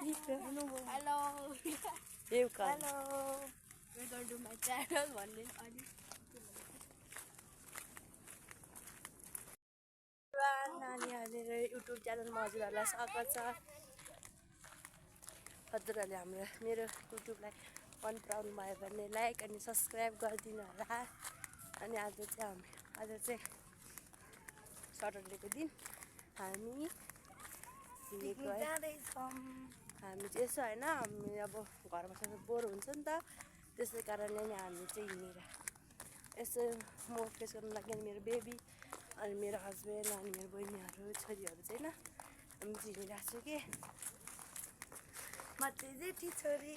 Hello. Hello. Welcome to my channel. नानीहरूले YouTube च्यानलमा हजुरहरूलाई स्वागत छ। हजुरहरूले मेरो युट्युबलाई मन पराउनु भयो भने लाइक अनि सब्सक्राइब गरिदिनु होला। अनि आज चाहिँ सटरडेको दिन हामी चाहिँ यसो होइन, हामी अब घरमा बसेर बोर हुन्छ नि त, त्यसै कारणले नै हामी चाहिँ हिँडेर यसो म फेस गर्नु लागि मेरो बेबी अनि मेरो हस्बेन्ड अनि मेरो बहिनीहरू छोरीहरू चाहिँ हामी चाहिँ हिँडिरहेको छु कि म चाहिँ जेठी छोरी।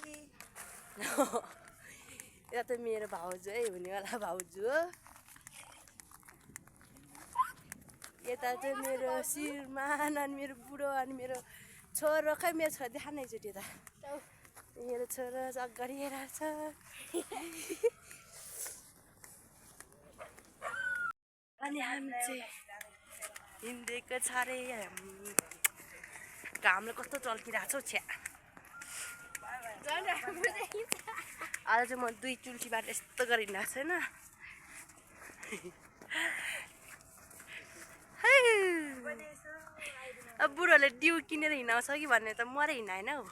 यो त मेरो भाउजू है, हुनेवाला भाउजू हो। यता चाहिँ मेरो श्रीमान अनि मेरो बुढो अनि मेरो छोरो, खै मेरो छोरा देखान एकचोटि त मेरो छोरो अगाडि हेरेको छ। अनि हामी चाहिँ हिँडेको छ अरे। घामले कस्तो चल्किरहेको छ हौ छ्या। आज चाहिँ म दुई चुल्टीबाट यस्तो गरेर हिँडेको छैन। अब बुढोले डिउ किनेर हिँडाउँछ कि भन्ने त मरै हिँडाएन हौ।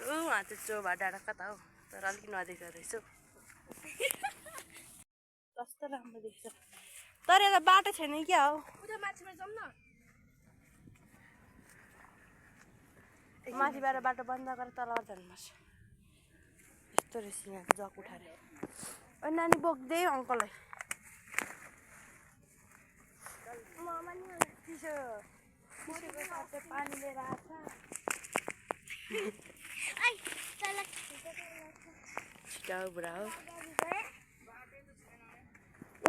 उहाँ चाहिँ चोभा डाँडा कता हो, तर अलिक नदेख्दो रहेछ। कस्तो राम्रो देख्छ, तर यता बाटो छैन क्या हो। माथिबाट बाटो बन्द गरेर तल जानुपर्छ। यस्तो रहेछ यहाँको जग उठाएर। अनि नानी बोक्दै अङ्कललाई पानी लिएर आएको छ। बुढा हो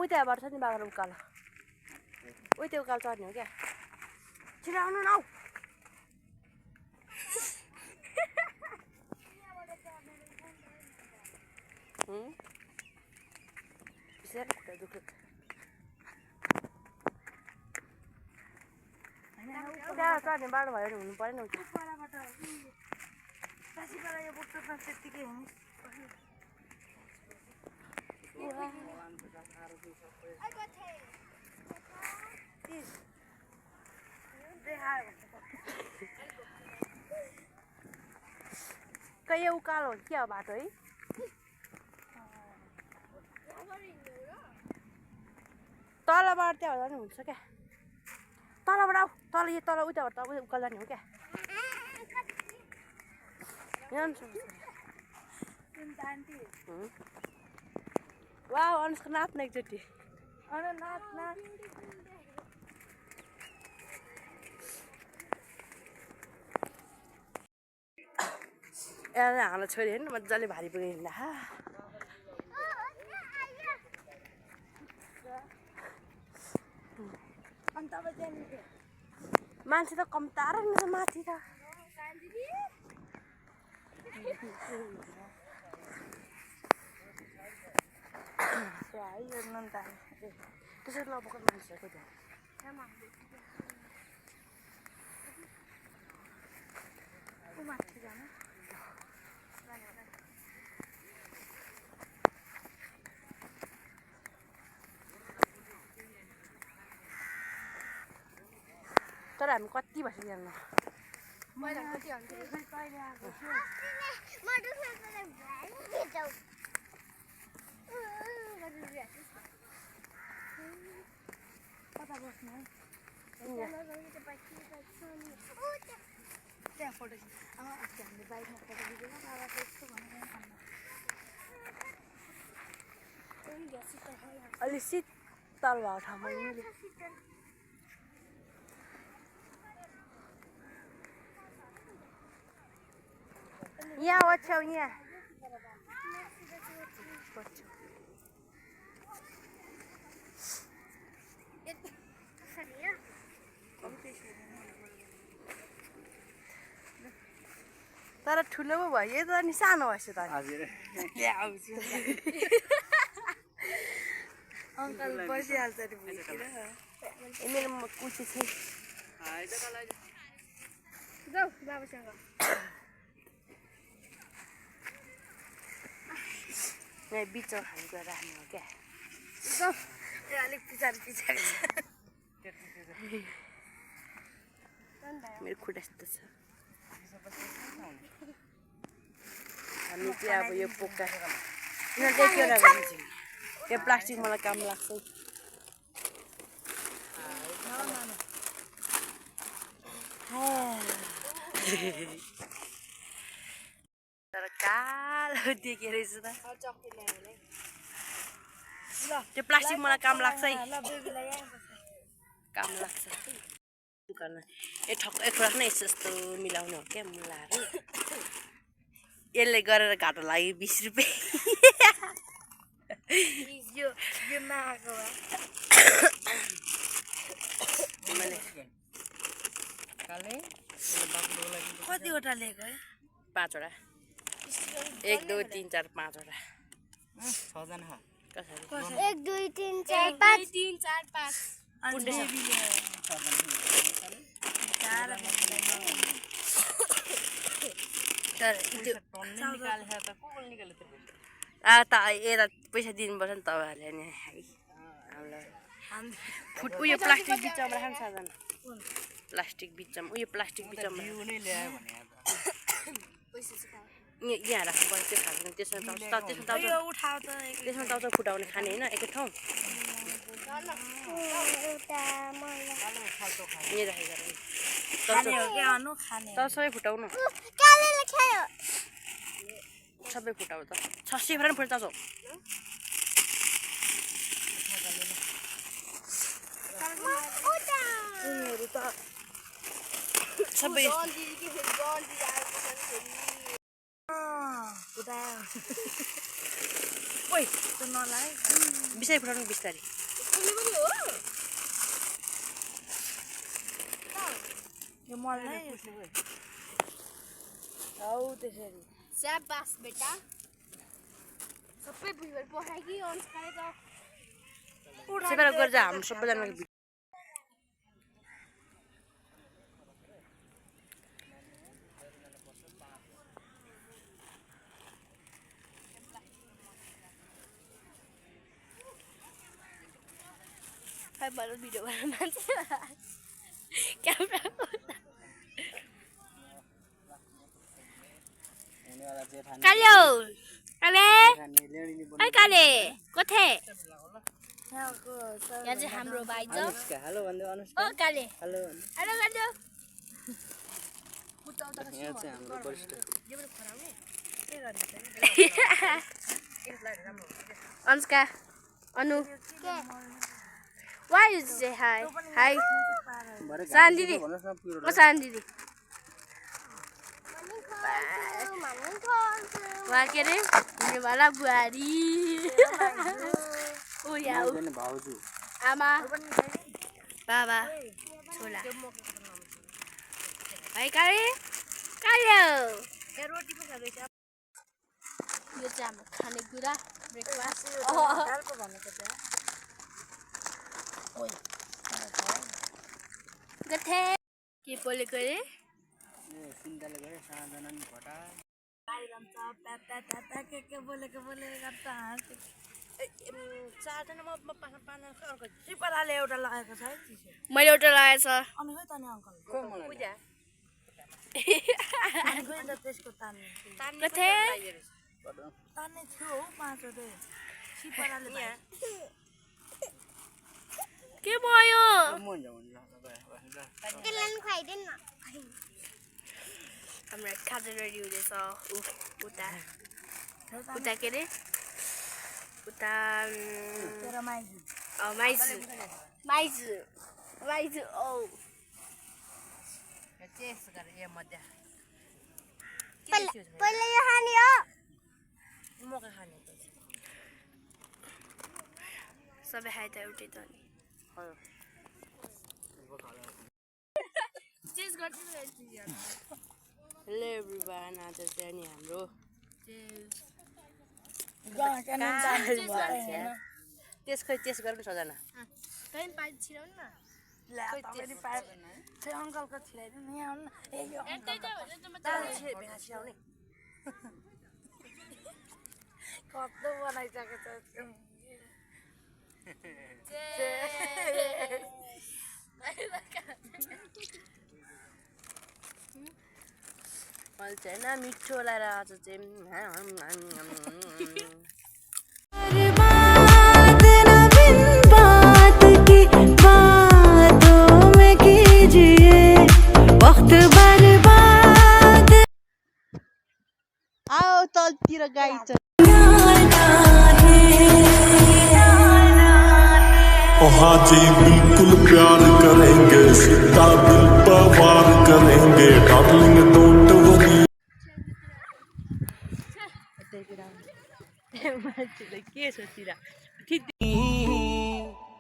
उताबाट छ नि बाग्रो उकालो, त्यो उकालो चढ्ने हो क्या। छिटो आउनु न हौ। खुट्टा दुख्यो। त्यहाँ चढ्ने बाटो भयो भने हुनु परेन। कहीँ उकालो हो क्या बाटो है। तलबाट त्यहाँ जानु हुन्छ क्या। तलबाट आऊ, तल उताबाट तल उकालो जाने हो क्या। वा अनुष्का नाच्न एकचोटि। हाम्रो छोरी होइन मजाले भारी पुगेर हिँड्दा। मान्छे त कम्तार माथि त। त्यसरी नबोक मान्छेको त्यहाँ माथि जानु। तर हामी कति भएछ जानु। कता बस्नु त्यहाँ फोटो हामीले बाइकमा फोटो खिचेर बाबाको यस्तो भनेर अलि शीतल भएको ठाउँमा मिल्यो। यहाँ ओछ्याउ यहाँ। तर ठुलो पो भयो त नि, सानो भएछ त। अङ्कल बसिहाल्छ नि भुइँतिर मेरोमा कुर्सी छ जाऊ बाबासँग यहाँ बिचमा खानेकुरा राख्नु हो क्या जाऊ अलिक पछाडि पछाडि छ मेरो खुट्टा यस्तो छ हामी चाहिँ अब यो पोका यिनीहरू चाहिँ के गर्छ यो प्लास्टिक मलाई काम लाग्छ तर कालो देखेँ रहेछ त त्यो प्लास्टिक मलाई काम लाग्छ है काम लाग्छ दुकानमा ठक्क एक राख्न यस्तो मिलाउनु हो क्या मुलाहरू यसले गरेर घाटा लाग्यो 20 रुपियाँ यो नआएको कतिवटा लिएको है 5 वटा 1 2 3 4 5 वटा 6 जना 1 2 3 4 5 3 4 5 यता पैसा दिनुपर्छ नि तपाईँहरूले नि है फुट उयो प्लास्टिक बिचमा राख्नु साधन प्लास्टिक बिचमा उयो प्लास्टिक बिचमा यहाँ राख्नु पर्छ त्यो खानु त्यसमा टाउचा फुटाउने खाने होइन एकै ठाउँ यहाँ राखेको सबै फुटाउनु सबै फुटाउ त 600 फ्रान फुटाउँछौ सबै बिस्तारै फुटाउनु बिस्तारै यो मलाई हौ त्यसरी स्याबास बेटा सबै भुइँभरि पखाइ कि अन्स खाए त सेपरेट गरेर हाम्रो सबैजना खै मलाई भिडियो बनाउन मान्छे क्यामेरा काले काले है काले कोथे यहाँ चाहिँ हाम्रो भाइ छ हेलो भन्दै अनुष्का ओ काले हेलो हेलो गर्दो यहाँ चाहिँ हाम्रो वरिष्ठ अनुष्का अनु Why you say hi? Hi. San Didi. Oh, San Didi. Wah, kira ini malah buari. Oh ya. Ama. Baba. Chola. Hai kali. Kali. Yo jam खाने कुरा ब्रेकफास्ट गथे के बोलेको रे सिन्दाले गरे 7 जना नि भटा के बोलेको गर्छ 4 जना म पाना अर्को त्रिपलाले एउटा लगाएको छ है मैले एउटा लगाएको छ अनि खै तनी अंकल को मलाई पूजा अनि खै त त्यसको तान्ने गथे तान्ने थियो हो 5 वटा त्रिपलाले के भयो त्यसलाई खुवाइदेन न हाम्रो खाजा रेडी हुँदैछ उता उता के रे उता माइजु माइजु माइजु ओ चेस गरे यो मध्य पहिला यो खाने हो मकै खाने सबै खाइ त एउटै त नि Hello everyone, आज चाहिँ नि हाम्रो खै टेस्ट गर्नु सजना तैँले पाइ छिराउनु न अङ्कलको छिराइदिनु यहाँ आउनु न ए यो त्यही त भने त म भेना छिराउने कस्तो बनाइसकेको छ मैले चाहिँ होइन मिठो लगाएर आज चाहिँ आओ तलतिर गाई छ हाँ जी बिल्कुल प्यार करेंगे सीधा दिल पर वार करेंगे डार्लिंग डोंट वरी मान्छेले के सोचिरा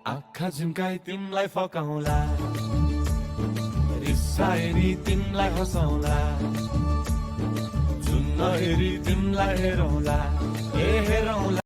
आँखा झुम्काई तिमलाई फकाउला रिसाएरी तिमलाई हँसाउला जुन्न हेरी तिमलाई हेरौँला ए हेरौँला